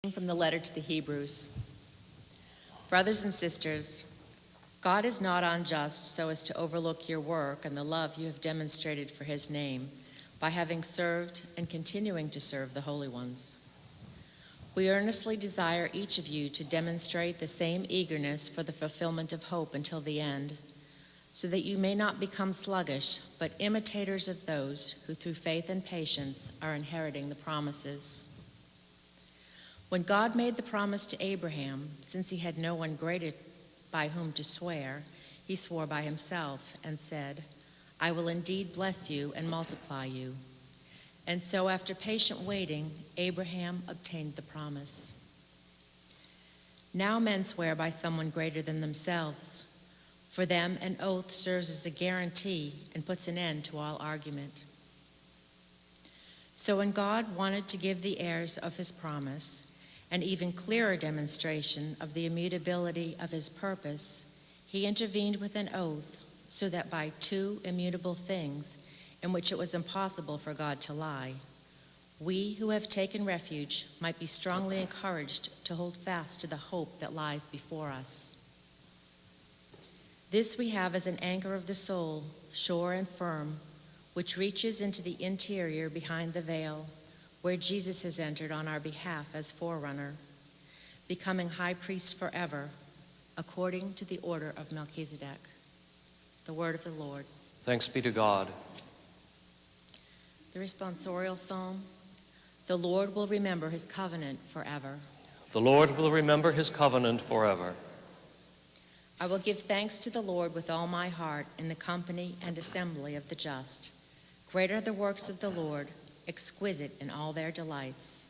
From the letter to the Hebrews. Brothers and sisters, God is not unjust so as to overlook your work and the love you have demonstrated for his name by having served and continuing to serve the holy ones. We earnestly desire each of you to demonstrate the same eagerness for the fulfillment of hope until the end, so that you may not become sluggish, but imitators of those who through faith and patience are inheriting the promises. When God made the promise to Abraham, since he had no one greater by whom to swear, he swore by himself and said, I will indeed bless you and multiply you. And so after patient waiting, Abraham obtained the promise. Now men swear by someone greater than themselves. For them, an oath serves as a guarantee and puts an end to all argument. So when God wanted to give the heirs of his promise an even clearer demonstration of the immutability of his purpose, he intervened with an oath so that by two immutable things in which it was impossible for God to lie, we who have taken refuge might be strongly encouraged to hold fast to the hope that lies before us. This we have as an anchor of the soul, sure and firm, which reaches into the interior behind the veil, where Jesus has entered on our behalf as forerunner, becoming high priest forever, according to the order of Melchizedek. The word of the Lord. Thanks be to God. The responsorial psalm. The Lord will remember his covenant forever. The Lord will remember his covenant forever. I will give thanks to the Lord with all my heart in the company and assembly of the just. Great are the works of the Lord, exquisite in all their delights.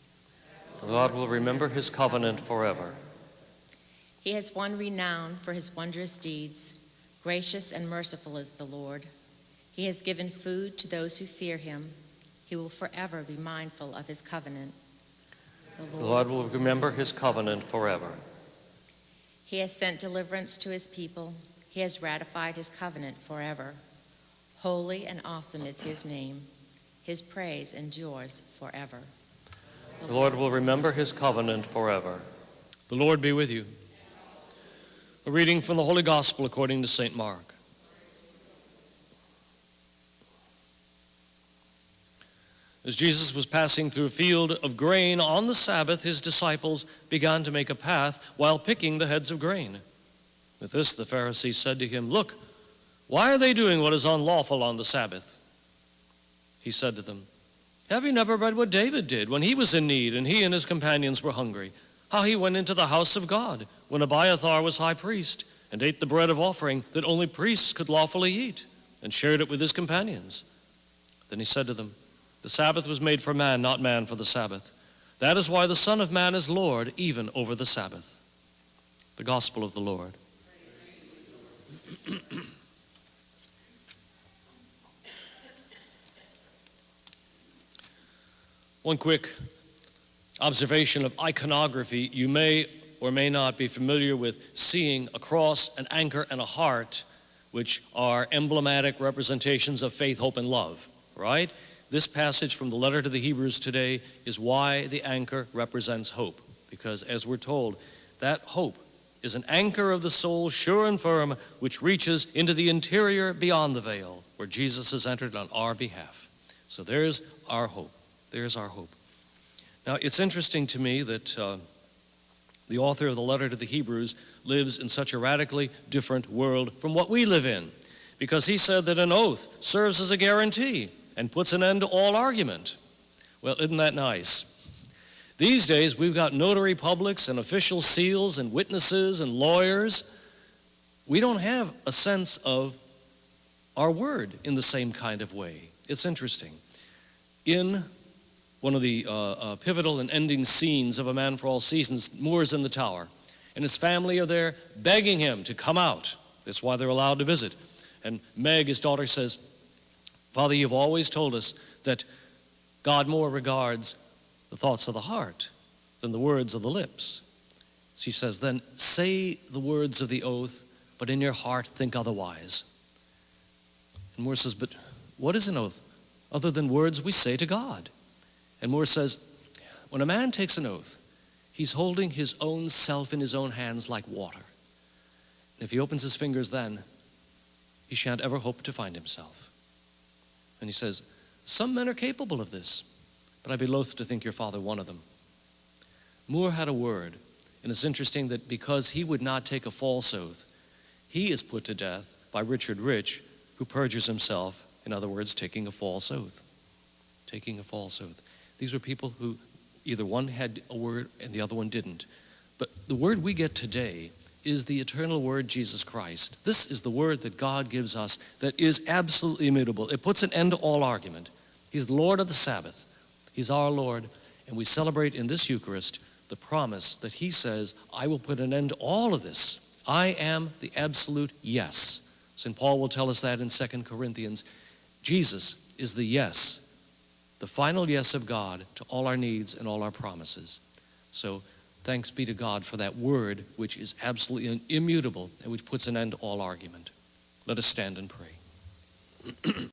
God will remember his covenant forever. He has won renown for his wondrous deeds. Gracious and merciful is the Lord. He has given food to those who fear him. He will forever be mindful of his covenant. The Lord will remember his covenant forever. He has sent deliverance to his people. He has ratified his covenant forever. Holy and awesome is his name. His praise endures forever. The Lord will remember his covenant forever. The Lord be with you. A reading from the Holy Gospel according to St. Mark. As Jesus was passing through a field of grain on the Sabbath, his disciples began to make a path while picking the heads of grain. With this, the Pharisees said to him, Look, why are they doing what is unlawful on the Sabbath? He said to them, Have you never read what David did when he was in need and he and his companions were hungry? How he went into the house of God when Abiathar was high priest and ate the bread of offering that only priests could lawfully eat and shared it with his companions. Then he said to them, The Sabbath was made for man, not man for the Sabbath. That is why the Son of Man is Lord even over the Sabbath. The Gospel of the Lord. One quick observation of iconography. You may or may not be familiar with seeing a cross, an anchor, and a heart, which are emblematic representations of faith, hope, and love, right? This passage from the letter to the Hebrews today is why the anchor represents hope, because as we're told, that hope is an anchor of the soul, sure and firm, which reaches into the interior beyond the veil, where Jesus has entered on our behalf. So there's our hope. There's our hope. Now, it's interesting to me that the author of the letter to the Hebrews lives in such a radically different world from what we live in, because he said that an oath serves as a guarantee and puts an end to all argument. Well, isn't that nice? These days, we've got notary publics and official seals and witnesses and lawyers. We don't have a sense of our word in the same kind of way. It's interesting. In one of the pivotal and ending scenes of A Man for All Seasons, Moore's in the tower, and his family are there begging him to come out. That's why they're allowed to visit. And Meg, his daughter, says, Father, you've always told us that God more regards the thoughts of the heart than the words of the lips. She says, then say the words of the oath, but in your heart think otherwise. And Moore says, but what is an oath other than words we say to God? And Moore says, when a man takes an oath, he's holding his own self in his own hands like water. And if he opens his fingers then, he shan't ever hope to find himself. And he says, some men are capable of this, but I'd be loath to think your father one of them. Moore had a word, and it's interesting that because he would not take a false oath, he is put to death by Richard Rich, who perjures himself, in other words, taking a false oath. Taking a false oath. These were people who either one had a word and the other one didn't. But the word we get today is the eternal word, Jesus Christ. This is the word that God gives us that is absolutely immutable. It puts an end to all argument. He's the Lord of the Sabbath. He's our Lord, and we celebrate in this Eucharist the promise that he says, I will put an end to all of this. I am the absolute yes. St. Paul will tell us that in 2 Corinthians. Jesus is the yes, the final yes of God to all our needs and all our promises. So thanks be to God for that word which is absolutely immutable and which puts an end to all argument. Let us stand and pray.